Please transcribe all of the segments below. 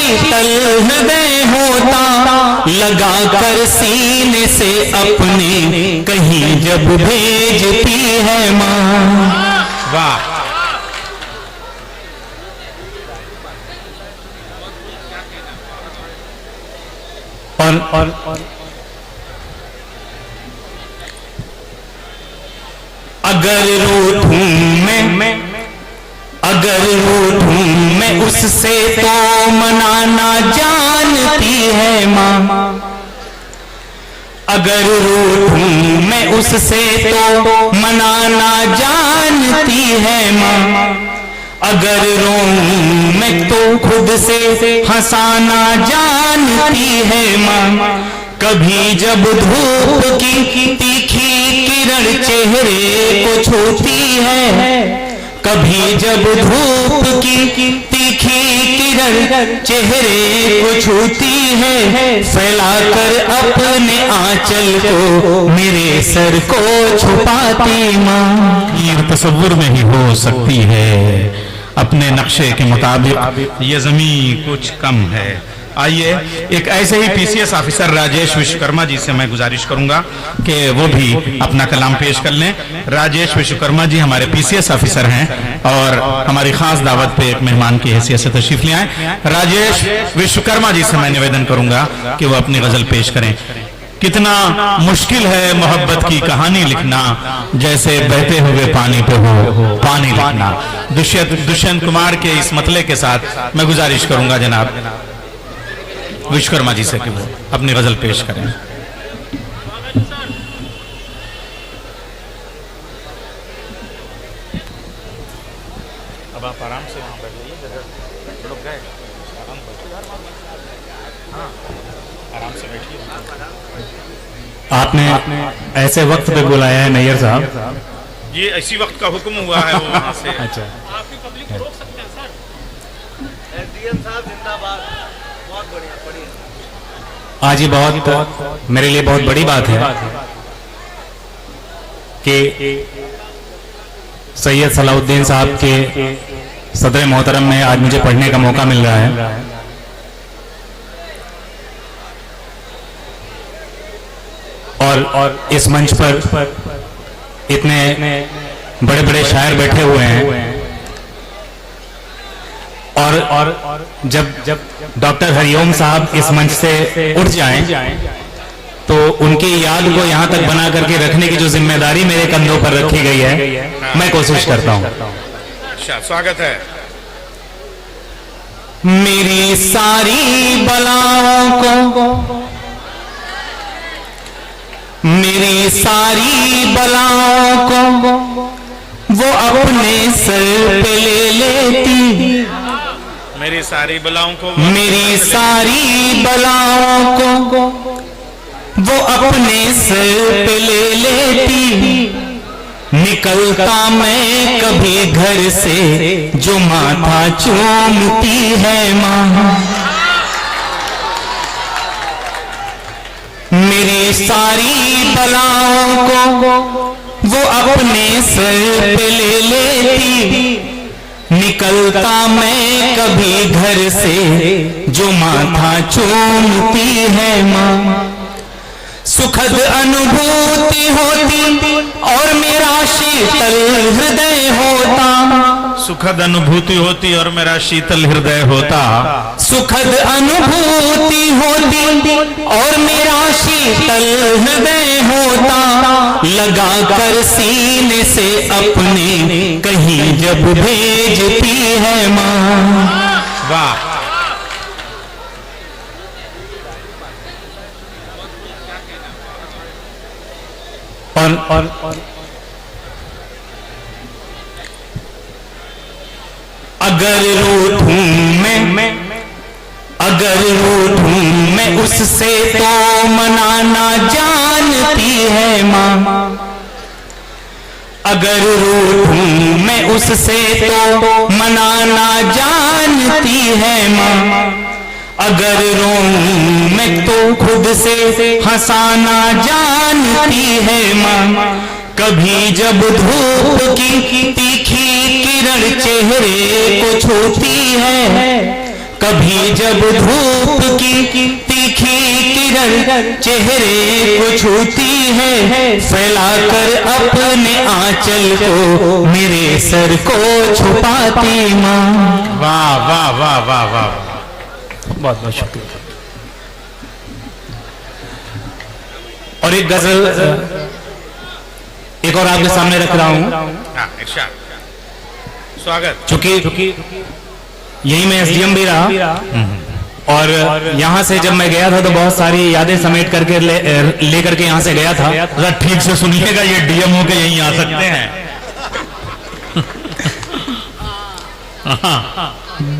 शीतल हृदय होता, लगा कर सीने से अपने कहीं जब भेजती है माँ। वाह। और अगर रूठूं मैं, अगर रूठूं मैं उससे तो मनाना जानती है माँ। अगर रूठूं मैं उससे तो मनाना जानती है माँ। अगर रोऊं मैं तो खुद से हंसाना जानती है माँ। कभी जब धूप की तीखी किरण चेहरे को छूती है, कभी जब धूप की तीखी किरण चेहरे को छूती है, फैलाकर अपने आंचल को मेरे सर को छुपाती माँ। ये तस्वुर में ही हो सकती है, अपने नक्शे के मुताबिक ये ज़मीन कुछ कम है। आइए एक ऐसे ही पीसीएस ऑफिसर राजेश विश्वकर्मा जी से मैं गुजारिश करूंगा कि वो भी अपना कलाम पेश कर लें। राजेश विश्वकर्मा जी हमारे पीसीएस ऑफिसर हैं और हमारी खास दावत पे एक मेहमान की हैसियत से तशरीफ ले आए। राजेश विश्वकर्मा जी से मैं निवेदन करूंगा कि वो अपनी गजल पेश करें। कितना मुश्किल है मोहब्बत की कहानी लिखना, जैसे बहते हुए पानी पे हो पानी लिखना। दुष्यंत कुमार के इस मतले के साथ मैं गुजारिश करूंगा जनाब विश्वकर्मा जी से कि वो अपनी गजल पेश करें। अब आप आराम से वहां बैठ जाइए, लोग गए आराम से बैठिए। आपने ऐसे वक्त पे बुलाया है नैयर साहब? ये इसी वक्त का हुक्म हुआ है वो वहां से। अच्छा, आप भी पब्लिक को रोक सकते हैं सर। एसडीएम साहब जिंदाबाद, बहुत बढ़िया बढ़िया। आज ये बहुत मेरे लिए बहुत बड़ी बात है कि सैयद सलाउद्दीन साहब के सदर मोहतरम में आज मुझे पढ़ने का मौका मिल रहा है। और इस मंच पर इतने बड़े बड़े शायर बैठे हुए हैं और जब डॉक्टर हरिओम साहब इस मंच से उठ जाएं तो उनकी याद को यहाँ तक बना करके रखने की जो जिम्मेदारी मेरे कंधों पर रखी गई है, मैं कोशिश करता हूँ। अच्छा, स्वागत है। मेरी सारी बलाओं को, मेरी सारी बलाओं को वो अपने सर पे ले लेती। मेरी सारी बलाओं को, मेरी सारी बलाओं को वो अपने सर पे ले लेती। निकलता मैं कभी घर से जो माथा चूमती है माँ। मेरी सारी बलाओं को वो अपने सर पे ले लेती। निकलता मैं कभी घर से जो माथा चूमती है माँ। सुखद अनुभूति होती और मेरा शीतल हृदय होता। सुखद अनुभूति होती और मेरा शीतल हृदय होता। सुखद अनुभूति होती और मेरा शीतल हृदय होता। लगा कर सीने से अपने कहीं जब भेजती है माँ। वाह। और अगर रूठूं मैं, अगर रूठूं मैं उससे तो मनाना जानती है माँ। अगर रूठूं मैं उससे तो मनाना जानती है माँ। अगर रोऊं मैं तो खुद से हंसाना जानती है माँ। कभी जब धूप की तीखी किरण चेहरे को छूती है, कभी जब धूप की तीखी किरण चेहरे को छूती है, फैलाकर अपने आंचल को मेरे सर को छुपाती माँ। वाह वाह वाह वाह वाह, बहुत बहुत शुक्रिया। और एक गजल एक और आपके सामने रख रहा हूं। हाँ, इरशाद। स्वागत। चूंकि यही मैं एसडीएम भी रहा और यहाँ से जब मैं गया था तो बहुत सारी यादें समेट करके लेकर के यहाँ से गया था। जरा ठीक से सुनिएगा, ये डीएम होके यहीं आ सकते हैं।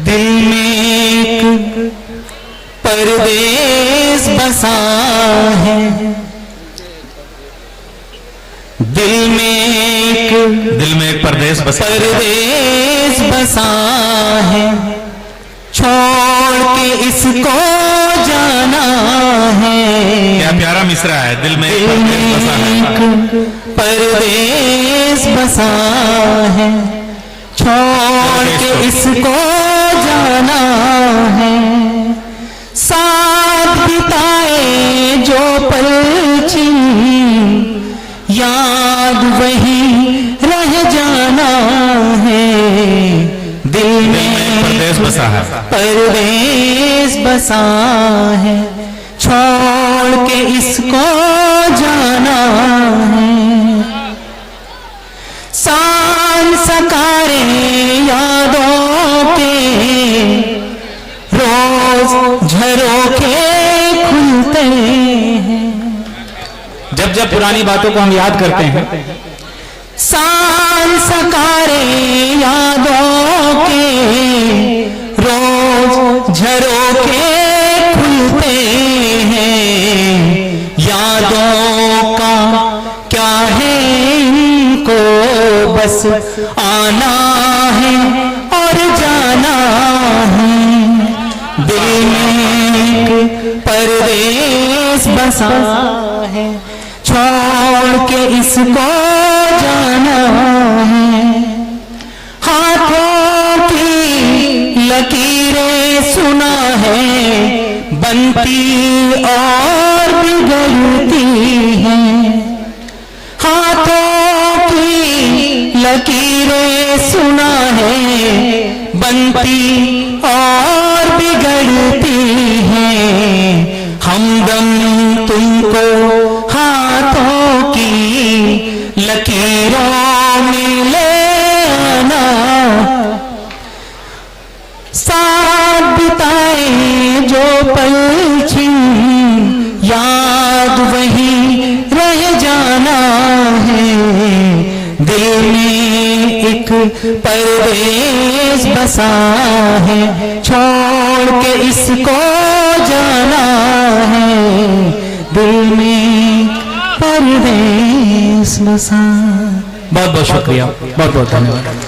दिल में एक परदेस बसा है, दिल में एक परदेस बसा परदेस बसा है, छोड़ के इसको जाना है। क्या प्यारा मिसरा है, दिल में एक परदेस बसा है। परदेस बसा है, छोड़ के इसको जाना है। साथ बिताए जो पल छिन, याद वही रह जाना है। दिल में परदेस बसा है, परदेस बसा है, छोड़ के इसको जाना है। सान सकारे यादों के रोज झरोखे खुलते हैं। जब जब पुरानी बातों को हम याद करते हैं, सान सकारे यादों के रोज झरोखे खुलते हैं। यादों का क्या है इनको, बस आना है और जाना है। दिल में एक परदेस बसा है, छोड़ के इसको जाना है। हाथों की लकीरें सुना है, बनती और बिगड़ती हैं। हाथों की लकीरें सुना है, बनती और बिगड़ती हैं। हमदम तुमको हाथों की लकीरों में ले आना, साथ बिताए जो पल छिन, याद वही रह जाना है। दिल में एक परदेस बसा है, छोड़ के इसको जाना है। दिल में परदेस बसा। बहुत बहुत शुक्रिया, बहुत बहुत धन्यवाद।